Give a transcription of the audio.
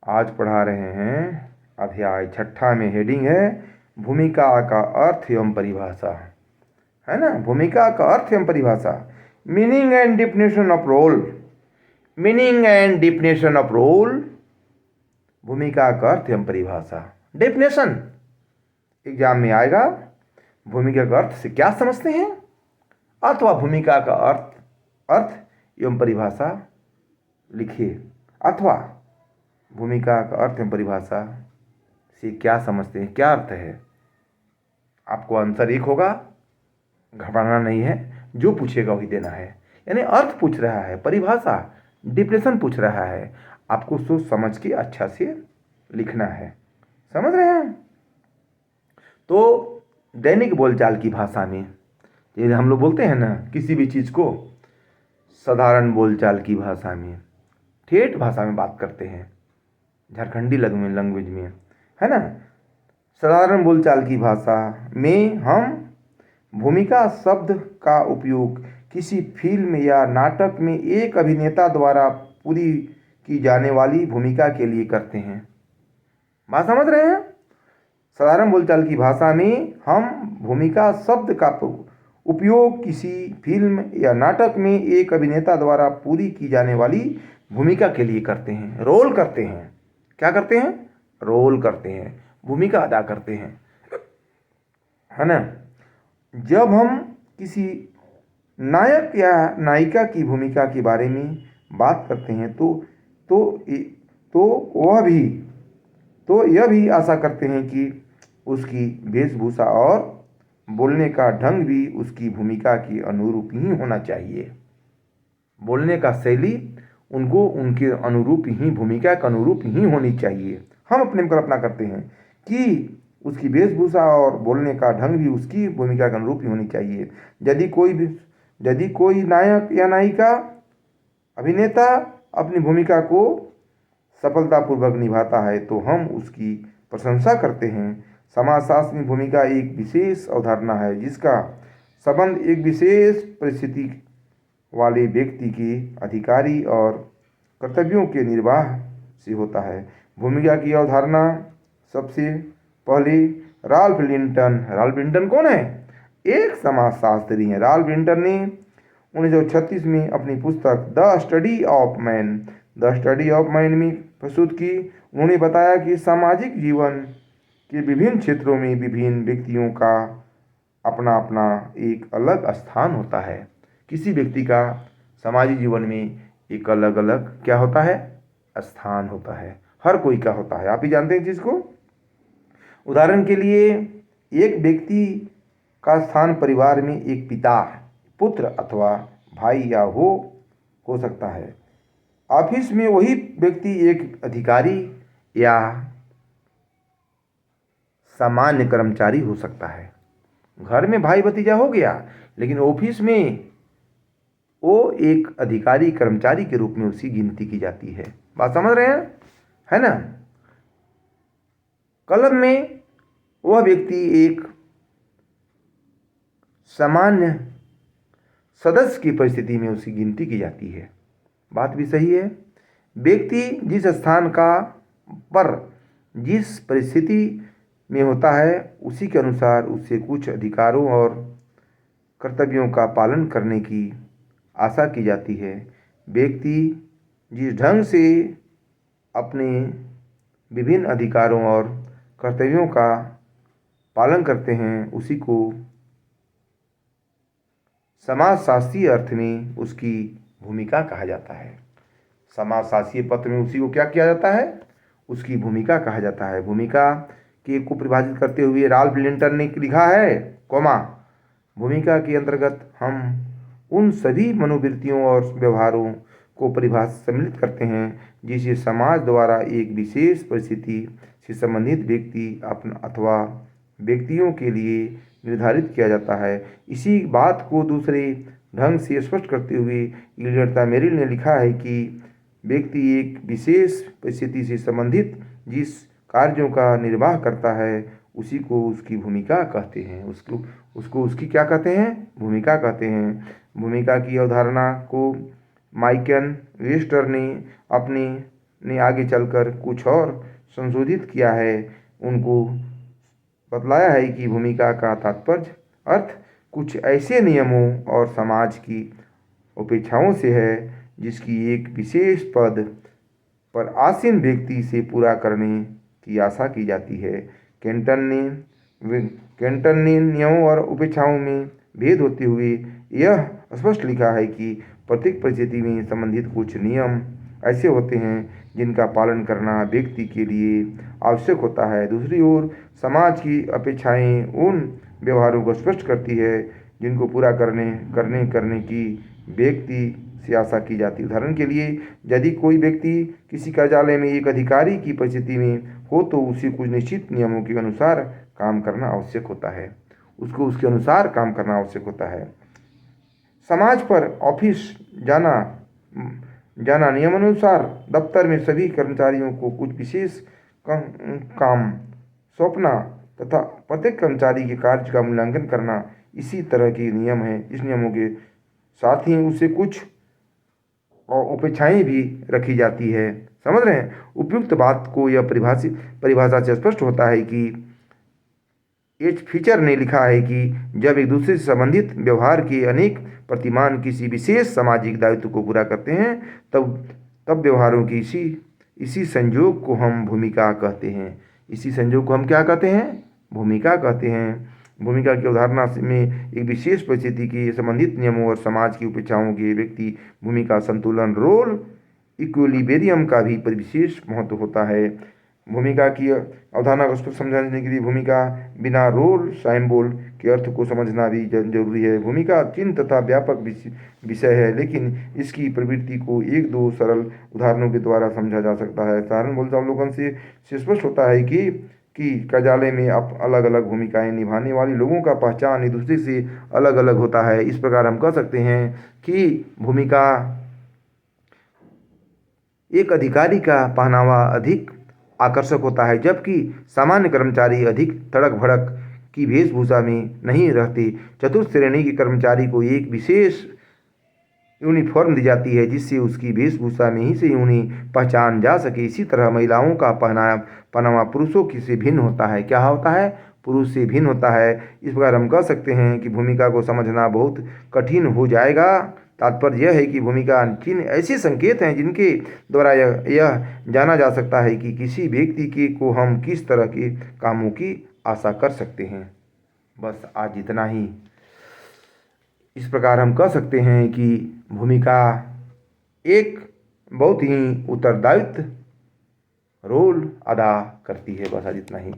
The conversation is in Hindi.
आज पढ़ा रहे हैं अध्याय 6 में हेडिंग है भूमिका का अर्थ एवं परिभाषा, है ना। भूमिका का अर्थ एवं परिभाषा, meaning and definition of role. Meaning and definition of role, भूमिका का अर्थ एवं परिभाषा। डेफिनेशन एग्जाम में आएगा, भूमिका का अर्थ से क्या समझते हैं, अथवा भूमिका का अर्थ एवं परिभाषा लिखिए, अथवा भूमिका का अर्थ एवं परिभाषा से क्या समझते हैं, क्या अर्थ है। आपको आंसर एक होगा, घबराना नहीं है, जो पूछेगा वही देना है। यानी अर्थ पूछ रहा है, परिभाषा डिफिनेशन पूछ रहा है, आपको सोच समझ के अच्छा से लिखना है। समझ रहे हैं। तो दैनिक बोलचाल की भाषा में, जैसे हम लोग बोलते हैं ना किसी भी चीज़ को, साधारण बोलचाल की भाषा में, ठेठ भाषा में बात करते हैं, झारखंडी लैंग्वेज में, है ना। साधारण बोलचाल की भाषा में हम भूमिका शब्द का उपयोग किसी फिल्म या नाटक में एक अभिनेता द्वारा पूरी की जाने वाली भूमिका के लिए करते हैं। बात समझ रहे हैं। साधारण बोलचाल की भाषा में हम भूमिका शब्द का उपयोग किसी फिल्म या नाटक में एक अभिनेता द्वारा पूरी की जाने वाली भूमिका के लिए करते हैं। रोल करते हैं। क्या करते हैं? रोल करते हैं, भूमिका अदा करते हैं, है ना। जब हम किसी नायक या नायिका की भूमिका के बारे में बात करते हैं तो यह भी आशा करते हैं कि उसकी वेशभूषा और बोलने का ढंग भी उसकी भूमिका के अनुरूप ही होना चाहिए। बोलने का शैली उनको उनके अनुरूप ही, भूमिका के अनुरूप ही होनी चाहिए। हम अपने में कल्पना करते हैं कि उसकी वेशभूषा और बोलने का ढंग भी उसकी भूमिका के अनुरूप ही होनी चाहिए। यदि कोई नायक या नायिका, अभिनेता अपनी भूमिका को सफलतापूर्वक निभाता है तो हम उसकी प्रशंसा करते हैं। समाजशास्त्र में भूमिका एक विशेष अवधारणा है जिसका संबंध एक विशेष परिस्थिति वाले व्यक्ति के अधिकारी और कर्तव्यों के निर्वाह से होता है। भूमिका की अवधारणा सबसे पहले राल्फ लिंटन कौन है? एक समाजशास्त्री हैं। राल्फ लिंटन ने 1936 में अपनी पुस्तक द स्टडी ऑफ मैन में प्रस्तुत की। उन्होंने बताया कि सामाजिक जीवन के विभिन्न क्षेत्रों में विभिन्न व्यक्तियों का अपना अपना एक अलग स्थान होता है। किसी व्यक्ति का सामाजिक जीवन में एक अलग अलग क्या होता है? स्थान होता है। हर कोई का होता है, आप ही जानते हैं जिसको। उदाहरण के लिए एक व्यक्ति का स्थान परिवार में एक पिता, पुत्र अथवा भाई या हो सकता है। ऑफिस में वही व्यक्ति एक अधिकारी या सामान्य कर्मचारी हो सकता है। घर में भाई भतीजा हो गया, लेकिन ऑफिस में वो एक अधिकारी कर्मचारी के रूप में उसकी गिनती की जाती है। बात समझ रहे हैं, है ना। क्लब में वह व्यक्ति एक सामान्य सदस्य की परिस्थिति में उसकी गिनती की जाती है। बात भी सही है। व्यक्ति जिस स्थान का पर जिस परिस्थिति में होता है उसी के अनुसार उससे कुछ अधिकारों और कर्तव्यों का पालन करने की आशा की जाती है। व्यक्ति जिस ढंग से अपने विभिन्न अधिकारों और कर्तव्यों का पालन करते हैं उसी को समाजशास्त्रीय अर्थ में उसकी भूमिका कहा जाता है। समाजशास्त्रीय पत्र में उसी को क्या किया जाता है? उसकी भूमिका कहा जाता है। भूमिका के को परिभाषित करते हुए राल्फ लिंटन ने लिखा है, भूमिका के अंतर्गत हम उन सभी मनोवृत्तियों और व्यवहारों को सम्मिलित करते हैं जिसे समाज द्वारा एक विशेष परिस्थिति से संबंधित व्यक्ति अथवा व्यक्तियों के लिए निर्धारित किया जाता है। इसी बात को दूसरे ढंग से स्पष्ट करते हुए इलियट मेरिल ने लिखा है कि व्यक्ति एक विशेष परिस्थिति से संबंधित जिस कार्यों का निर्वाह करता है उसी को उसकी भूमिका कहते हैं। उसको उसकी क्या कहते हैं? भूमिका कहते हैं। भूमिका की अवधारणा को माइकल वेस्टर ने अपने ने आगे चलकर कुछ और संशोधित किया है। उनको बतलाया है कि भूमिका का तात्पर्य अर्थ कुछ ऐसे नियमों और समाज की अपेक्षाओं से है जिसकी एक विशेष पद पर आसीन व्यक्ति से पूरा करने की आशा की जाती है। केंटन ने नियमों और अपेक्षाओं में भेद होते हुए यह स्पष्ट लिखा है कि प्रत्येक परिस्थिति में संबंधित कुछ नियम ऐसे होते हैं जिनका पालन करना व्यक्ति के लिए आवश्यक होता है। दूसरी ओर समाज की अपेक्षाएं उन व्यवहारों को स्पष्ट करती है जिनको पूरा करने की व्यक्ति से आशा की जाती है। उदाहरण के लिए, यदि कोई व्यक्ति किसी कार्यालय में एक अधिकारी की परिस्थिति में हो तो उसे कुछ निश्चित नियमों के अनुसार काम करना आवश्यक होता है। उसको उसके अनुसार काम करना आवश्यक होता है। समाज पर ऑफिस जाना नियमानुसार दफ्तर में सभी कर्मचारियों को कुछ विशेष काम सौंपना तथा प्रत्येक कर्मचारी के कार्य का मूल्यांकन करना इसी तरह के नियम हैं। इस नियमों के साथ ही उससे कुछ अपेक्षाएं भी रखी जाती है। समझ रहे हैं? उपयुक्त बात को यह परिभाषा से स्पष्ट होता है कि एच फिचर ने लिखा है कि जब एक दूसरे से संबंधित व्यवहार के अनेक प्रतिमान किसी विशेष सामाजिक दायित्व को पूरा करते हैं तब व्यवहारों की इसी संयोग को हम भूमिका कहते हैं। इसी संयोग को हम क्या कहते हैं? भूमिका कहते हैं। भूमिका की अवधारणा में एक विशेष परिस्थिति के संबंधित नियमों और समाज की अपेक्षाओं के व्यक्ति भूमिका संतुलन रोल इक्विलिब्रियम का भी विशेष महत्व होता है। भूमिका की अवधारणा को स्पष्ट समझाने के लिए भूमिका बिना रोल साइम्बोल के अर्थ को समझना भी जरूरी है। भूमिका चिन्ह तथा व्यापक विषय है, लेकिन इसकी प्रवृत्ति को एक दो सरल उदाहरणों के द्वारा समझा जा सकता है। साधारण बोलते अवलोकन से स्पष्ट होता है कि कार्यालय में अलग अलग भूमिकाएं निभाने वाले लोगों का पहचान एक दूसरे से अलग अलग होता है। इस प्रकार हम कह सकते हैं कि भूमिका एक अधिकारी का पहनावा अधिक आकर्षक होता है, जबकि सामान्य कर्मचारी अधिक तड़क भड़क की वेशभूषा में नहीं रहते। चतुर्थ श्रेणी के कर्मचारी को एक विशेष यूनिफॉर्म दी जाती है जिससे उसकी वेशभूषा में ही से उन्हें पहचान जा सके। इसी तरह महिलाओं का पहनावा पुरुषों से भिन्न होता है। क्या होता है? पुरुष से भिन्न होता है। इस प्रकार हम कह सकते हैं कि भूमिका को समझना बहुत कठिन हो जाएगा। तात्पर्य यह है कि भूमिका चिन्ह ऐसे संकेत हैं जिनके द्वारा यह जाना जा सकता है कि किसी व्यक्ति को हम किस तरह के कामों की आशा कर सकते हैं। बस आज इतना ही। इस प्रकार हम कह सकते हैं कि भूमिका एक बहुत ही उत्तरदायित्व रोल अदा करती है। बस आज इतना ही।